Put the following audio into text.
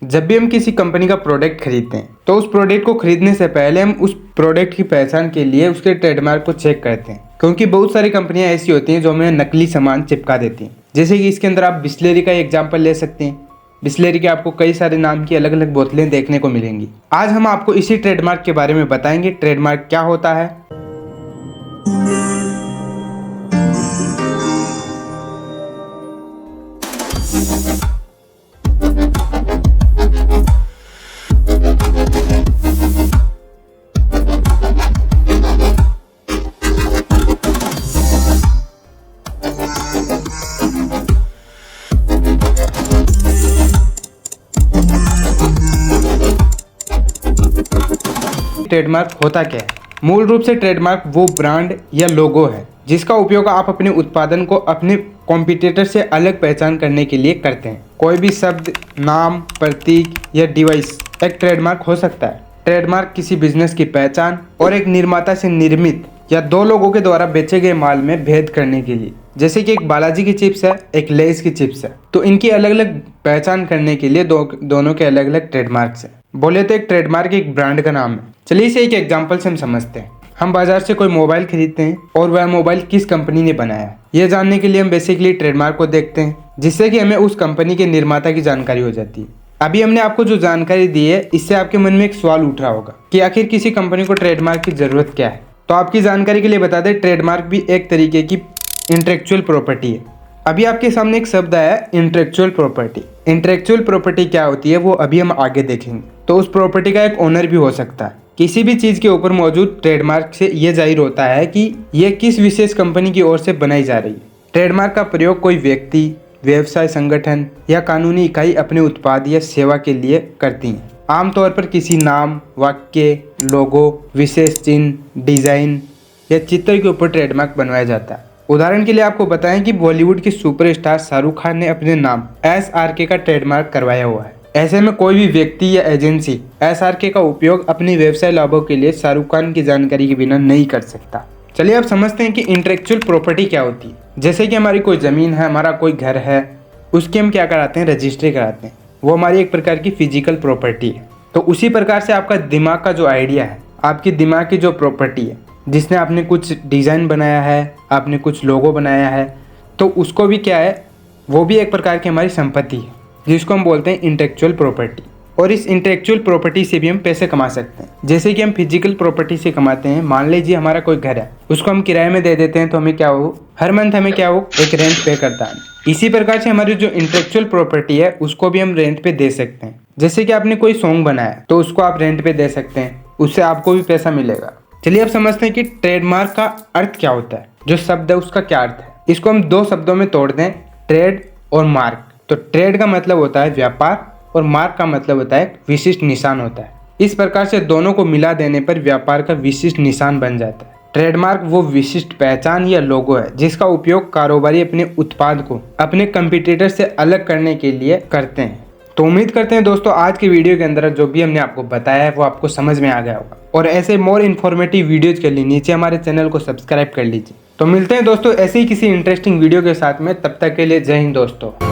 जब भी हम किसी कंपनी का प्रोडक्ट खरीदते हैं तो उस प्रोडक्ट को खरीदने से पहले हम उस प्रोडक्ट की पहचान के लिए उसके ट्रेडमार्क को चेक करते हैं, क्योंकि बहुत सारी कंपनियां ऐसी होती हैं जो हमें नकली सामान चिपका देती हैं। जैसे कि इसके अंदर आप बिस्लेरी का एग्जाम्पल ले सकते हैं। बिस्लेरी के आपको कई सारे नाम की अलग अलग बोतलें देखने को मिलेंगी। आज हम आपको इसी ट्रेडमार्क के बारे में बताएंगे, ट्रेडमार्क क्या होता है। ट्रेडमार्क होता क्या है? मूल रूप से ट्रेडमार्क वो ब्रांड या लोगो है जिसका उपयोग आप अपने उत्पादन को अपने कॉम्पिटिटर से अलग पहचान करने के लिए करते हैं। कोई भी शब्द, नाम, प्रतीक या डिवाइस एक ट्रेडमार्क हो सकता है। ट्रेडमार्क किसी बिजनेस की पहचान और एक निर्माता से निर्मित या दो लोगों के द्वारा बेचे गए माल में भेद करने के लिए, जैसे कि एक बालाजी की चिप्स है, एक लेस की चिप्स है, तो इनकी अलग अलग पहचान करने के लिए दोनों के अलग अलग ट्रेडमार्क्स हैं। बोले तो एक ट्रेडमार्क एक ब्रांड का नाम है। चलिए इसे एक एग्जांपल से हम समझते हैं। हम बाजार से कोई मोबाइल खरीदते हैं और वह मोबाइल किस कंपनी ने बनाया है, यह जानने के लिए हम बेसिकली ट्रेडमार्क को देखते हैं, जिससे कि हमें उस कंपनी के निर्माता की जानकारी हो जाती है। अभी हमने आपको जो जानकारी दी है, इससे आपके मन में एक सवाल उठ रहा होगा कि आखिर किसी कंपनी को ट्रेडमार्क की जरूरत क्या है। तो आपकी जानकारी के लिए बता दें, ट्रेडमार्क भी एक तरीके की इंटेलेक्चुअल प्रॉपर्टी है। अभी आपके सामने एक शब्द आया है, इंटेलेक्चुअल प्रॉपर्टी। इंटेलेक्चुअल प्रॉपर्टी क्या होती है वो अभी हम आगे देखेंगे। तो उस प्रॉपर्टी का एक ओनर भी हो सकता है। किसी भी चीज के ऊपर मौजूद ट्रेडमार्क से यह जाहिर होता है कि यह किस विशेष कंपनी की ओर से बनाई जा रही है। ट्रेडमार्क का प्रयोग कोई व्यक्ति, व्यवसाय संगठन या कानूनी इकाई अपने उत्पाद या सेवा के लिए करती है। आमतौर पर किसी नाम, वाक्य, लोगो, विशेष चिन्ह, डिजाइन या चित्र के ऊपर ट्रेडमार्क बनवाया जाता है। उदाहरण के लिए आपको बताएं कि बॉलीवुड के सुपरस्टार शाहरुख खान ने अपने नाम SRK का ट्रेडमार्क करवाया हुआ है। ऐसे में कोई भी व्यक्ति या एजेंसी SRK का उपयोग अपने व्यवसाय लाभों के लिए शाहरुख खान की जानकारी के बिना नहीं कर सकता। चलिए अब समझते हैं कि इंटेलेक्चुअल प्रॉपर्टी क्या होती है। जैसे कि हमारी कोई ज़मीन है, हमारा कोई घर है, उसकी हम क्या कराते हैं, रजिस्ट्री कराते हैं। वो हमारी एक प्रकार की फिजिकल प्रॉपर्टी है। तो उसी प्रकार से आपका दिमाग का जो आइडिया है, आपकी दिमाग की जो प्रॉपर्टी है, जिसने आपने कुछ डिज़ाइन बनाया है, आपने कुछ लोगो बनाया है, तो उसको भी क्या है, वो भी एक प्रकार की हमारी संपत्ति है, जिसको हम बोलते हैं इंटेलेक्चुअल प्रॉपर्टी। और इस इंटेलेक्चुअल प्रॉपर्टी से भी हम पैसे कमा सकते हैं। जैसे कि हम फिजिकल प्रॉपर्टी से कमाते हैं। मान लीजिए हमारा कोई घर है, उसको हम किराए में दे देते हैं, तो हमें क्या हो, हर मंथ हमें क्या हो, एक रेंट पे करता है। इसी प्रकार से हमारी जो इंटेलेक्चुअल प्रॉपर्टी है उसको भी हम रेंट पे दे सकते हैं। जैसे कि आपने कोई सॉन्ग बनाया तो उसको आप रेंट पे दे सकते हैं, उससे आपको भी पैसा मिलेगा। चलिए अब समझते हैं कि ट्रेडमार्क का अर्थ क्या होता है। जो शब्द है उसका क्या अर्थ है, इसको हम दो शब्दों में तोड़ दें, ट्रेड और मार्क। तो ट्रेड का मतलब होता है व्यापार और मार्क का मतलब होता है विशिष्ट निशान होता है। इस प्रकार से दोनों को मिला देने पर व्यापार का विशिष्ट निशान बन जाता है। ट्रेडमार्क वो विशिष्ट पहचान या लोगो है जिसका उपयोग कारोबारी अपने उत्पाद को अपने कंपटीटर से अलग करने के लिए करते हैं। तो उम्मीद करते हैं दोस्तों आज के वीडियो के अंदर जो भी हमने आपको बताया है वो आपको समझ में आ गया होगा। और ऐसे मोर इन्फॉर्मेटिव वीडियोज के लिए नीचे हमारे चैनल को सब्सक्राइब कर लीजिए। तो मिलते हैं दोस्तों ऐसे ही किसी इंटरेस्टिंग वीडियो के साथ में, तब तक के लिए जय हिंद दोस्तों।